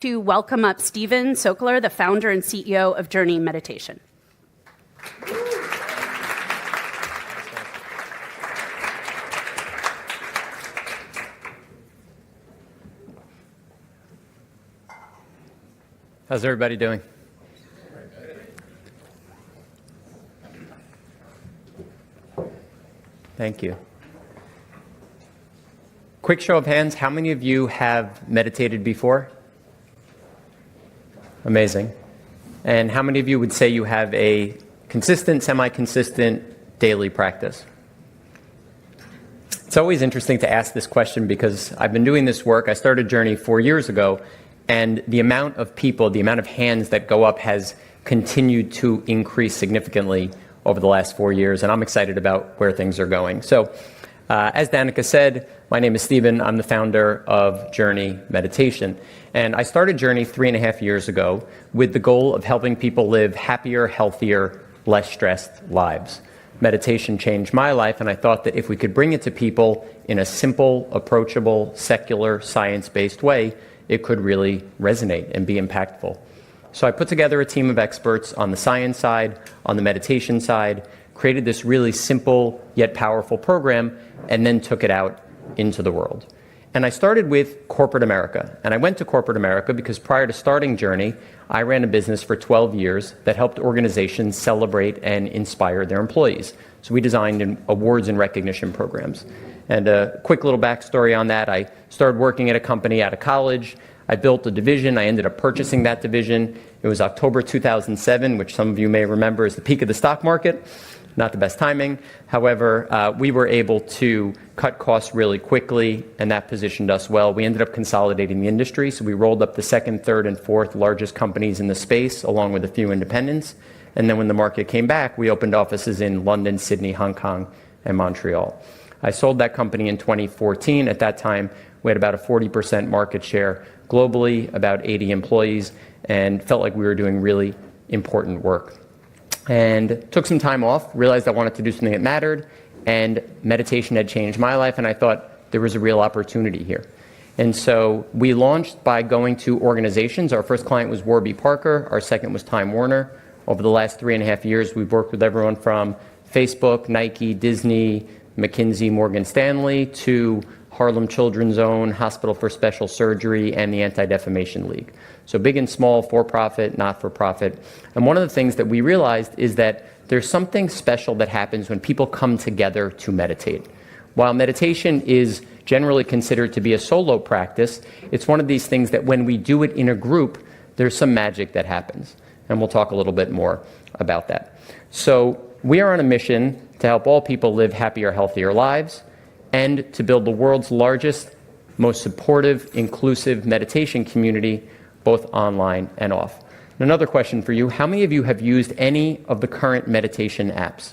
To welcome up Stephen Sokler, the founder and CEO of Journey Meditation. How's everybody doing? Thank you. Quick show of hands, how many of you have meditated before? Amazing. And how many of you would say you have a consistent, semi-consistent daily practice? It's always interesting to ask this question because I've been doing this work. I started Journey 4 years ago, and the amount of people, the amount of hands that go up has continued to increase significantly over the last 4 years, and I'm excited about where things are going. So, as Danica said, my name is Stephen. I'm the founder of Journey Meditation. And I started Journey 3.5 years ago with the goal of helping people live happier, healthier, less stressed lives. Meditation changed my life, and I thought that if we could bring it to people in a simple, approachable, secular, science-based way, it could really resonate and be impactful. So I put together a team of experts on the science side, on the meditation side, created this really simple yet powerful program, and then took it out into the world. And I started with corporate America. And I went to corporate America because prior to starting Journey, I ran a business for 12 years that helped organizations celebrate and inspire their employees. So we designed awards and recognition programs. And a quick little backstory on that, I started working at a company out of college. I built a division. I ended up purchasing that division. It was October 2007, which some of you may remember is the peak of the stock market. Not the best timing. However, we were able to cut costs really quickly, and that positioned us well. We ended up consolidating the industry, so we rolled up the second, third, and fourth largest companies in the space, along with a few independents. And then when the market came back, we opened offices in London, Sydney, Hong Kong, and Montreal. I sold that company in 2014. At that time, we had about a 40% market share globally, about 80 employees, and felt like we were doing really important work. And took some time off, realized I wanted to do something that mattered, and meditation had changed my life, and I thought there was a real opportunity here. And so we launched by going to organizations. Our first client was Warby Parker. Our second was Time Warner. Over the last 3.5 years, we've worked with everyone from Facebook, Nike, Disney, McKinsey, Morgan Stanley, to Harlem Children's Zone, Hospital for Special Surgery, and the Anti-Defamation League. So big and small, for-profit, not-for-profit. And one of the things that we realized is that there's something special that happens when people come together to meditate. While meditation is generally considered to be a solo practice, it's one of these things that when we do it in a group, there's some magic that happens. And we'll talk a little bit more about that. So we are on a mission to help all people live happier, healthier lives, and to build the world's largest, most supportive, inclusive meditation community, both online and off. And another question for you, how many of you have used any of the current meditation apps?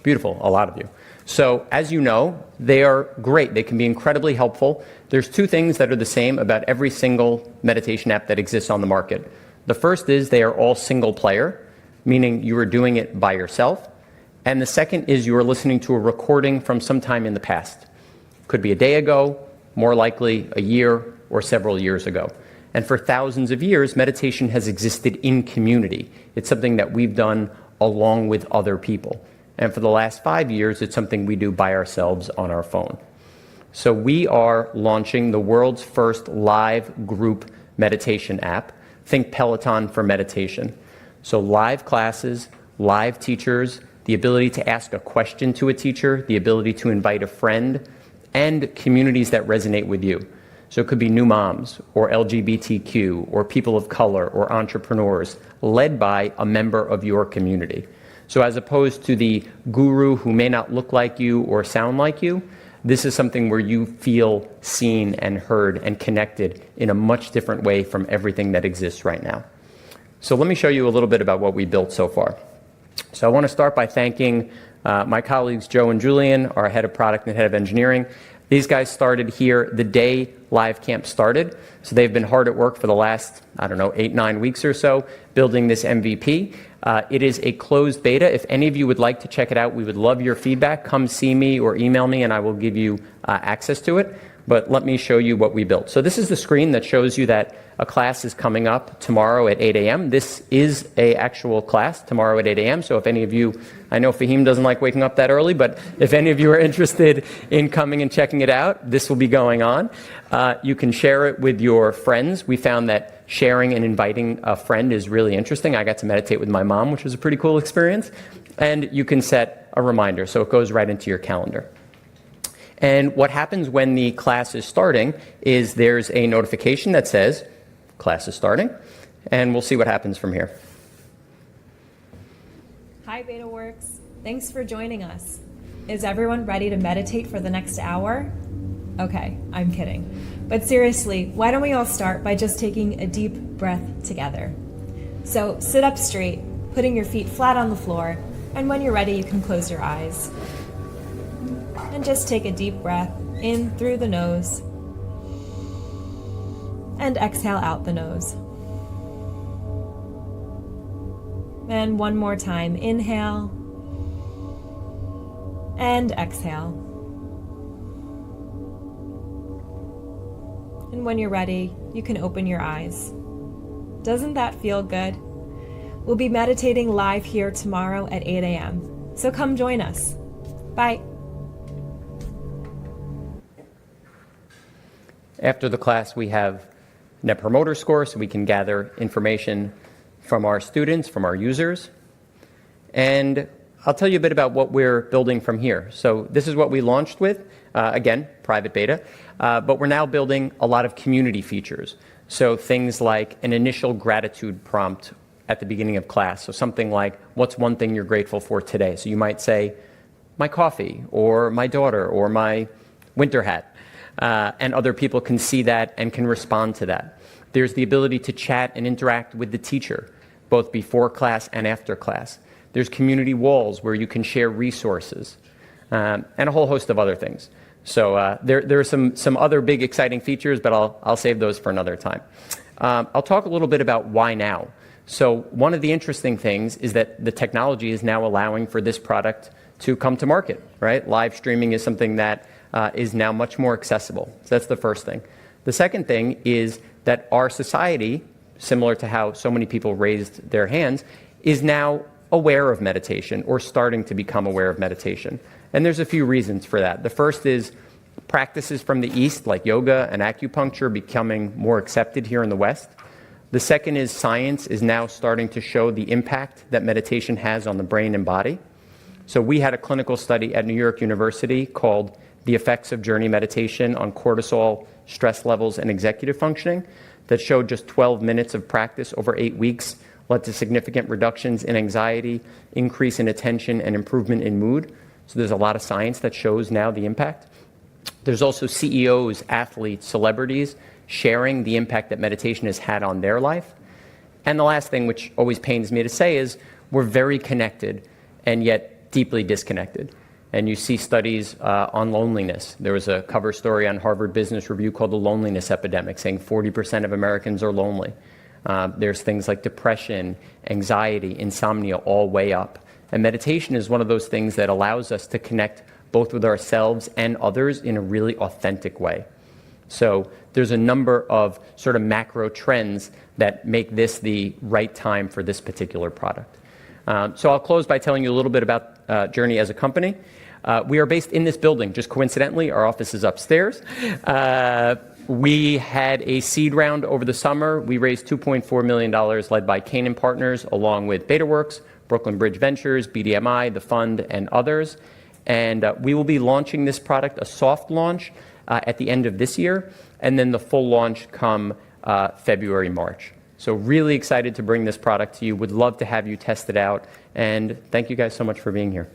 Beautiful, a lot of you. So as you know, they are great. They can be incredibly helpful. There's two things that are the same about every single meditation app that exists on the market. The first is they are all single player, meaning you are doing it by yourself. And the second is you are listening to a recording from some time in the past. Could be a day ago, more likely a year or several years ago. And for thousands of years, meditation has existed in community. It's something that we've done along with other people. And for the last 5 years, it's something we do by ourselves on our phone. So we are launching the world's first live group meditation app. Think Peloton for meditation. So live classes, live teachers, the ability to ask a question to a teacher, the ability to invite a friend, and communities that resonate with you. So it could be new moms, or LGBTQ, or people of color, or entrepreneurs, led by a member of your community. So as opposed to the guru who may not look like you or sound like you, this is something where you feel seen and heard and connected in a much different way from everything that exists right now. So let me show you a little bit about what we built so far. So I want to start by thanking my colleagues Joe and Julian, our head of product and head of engineering. These guys started here the day Livecamp started. So they've been hard at work for the last, 8-9 weeks or so, building this MVP. It is a closed beta. If any of you would like to check it out, we would love your feedback. Come see me or email me and I will give you access to it. but let me show you what we built. So this is the screen that shows you that a class is coming up tomorrow at 8 a.m. This is an actual class tomorrow at 8 a.m. So if any of you, I know Fahim doesn't like waking up that early, but if any of you are interested in coming and checking it out, this will be going on. You can share it with your friends. We found that sharing and inviting a friend is really interesting. I got to meditate with my mom, which was a pretty cool experience. And you can set a reminder, so it goes right into your calendar. And what happens when the class is starting is there's a notification that says, class is starting, and we'll see what happens from here. Hi, BetaWorks. Thanks for joining us. Is everyone ready to meditate for the next hour? Okay, I'm kidding. But seriously, why don't we all start by just taking a deep breath together? So sit up straight, putting your feet flat on the floor, and when you're ready, you can close your eyes. And just take a deep breath in through the nose and exhale out the nose. And one more time, inhale and exhale. And when you're ready, you can open your eyes. Doesn't that feel good? We'll be meditating live here tomorrow at 8 a.m. So come join us. Bye. After the class, we have Net Promoter Score, so we can gather information from our students, from our users. And I'll tell you a bit about what we're building from here. So this is what we launched with, again, private beta, but we're now building a lot of community features. So things like an initial gratitude prompt at the beginning of class. So something like, what's one thing you're grateful for today? So you might say, my coffee, or my daughter, or my winter hat. And other people can see that and can respond to that. There's the ability to chat and interact with the teacher, both before class and after class. There's community walls where you can share resources, and a whole host of other things. So there are some other big exciting features, but I'll save those for another time. I'll talk a little bit about why now. So one of the interesting things is that the technology is now allowing for this product to come to market, right? Live streaming is something that is now much more accessible. So that's the first thing. The second thing is that our society, similar to how so many people raised their hands, is now aware of meditation or starting to become aware of meditation. And there's a few reasons for that. The first is practices from the East, like yoga and acupuncture, becoming more accepted here in the West. The second is science is now starting to show the impact that meditation has on the brain and body. So we had a clinical study at New York University called The Effects of Journey Meditation on Cortisol, Stress Levels, and Executive Functioning that showed just 12 minutes of practice over 8 weeks led to significant reductions in anxiety, increase in attention, and improvement in mood. So there's a lot of science that shows now the impact. There's also CEOs, athletes, celebrities sharing the impact that meditation has had on their life. And the last thing, which always pains me to say, is we're very connected and yet deeply disconnected. And you see studies on loneliness. There was a cover story on Harvard Business Review called The Loneliness Epidemic, saying 40% of Americans are lonely. There's things like depression, anxiety, insomnia, all way up. And meditation is one of those things that allows us to connect both with ourselves and others in a really authentic way. So there's a number of sort of macro trends that make this the right time for this particular product. So I'll close by telling you a little bit about Journey as a company. We are based in this building, just coincidentally. Our office is upstairs. We had a seed round over the summer. We raised $2.4 million led by Canaan Partners, along with BetaWorks, Brooklyn Bridge Ventures, BDMI, the fund, and others. And we will be launching this product, a soft launch, at the end of this year, and then the full launch come February, March. So really excited to bring this product to you. Would love to have you test it out. And thank you guys so much for being here.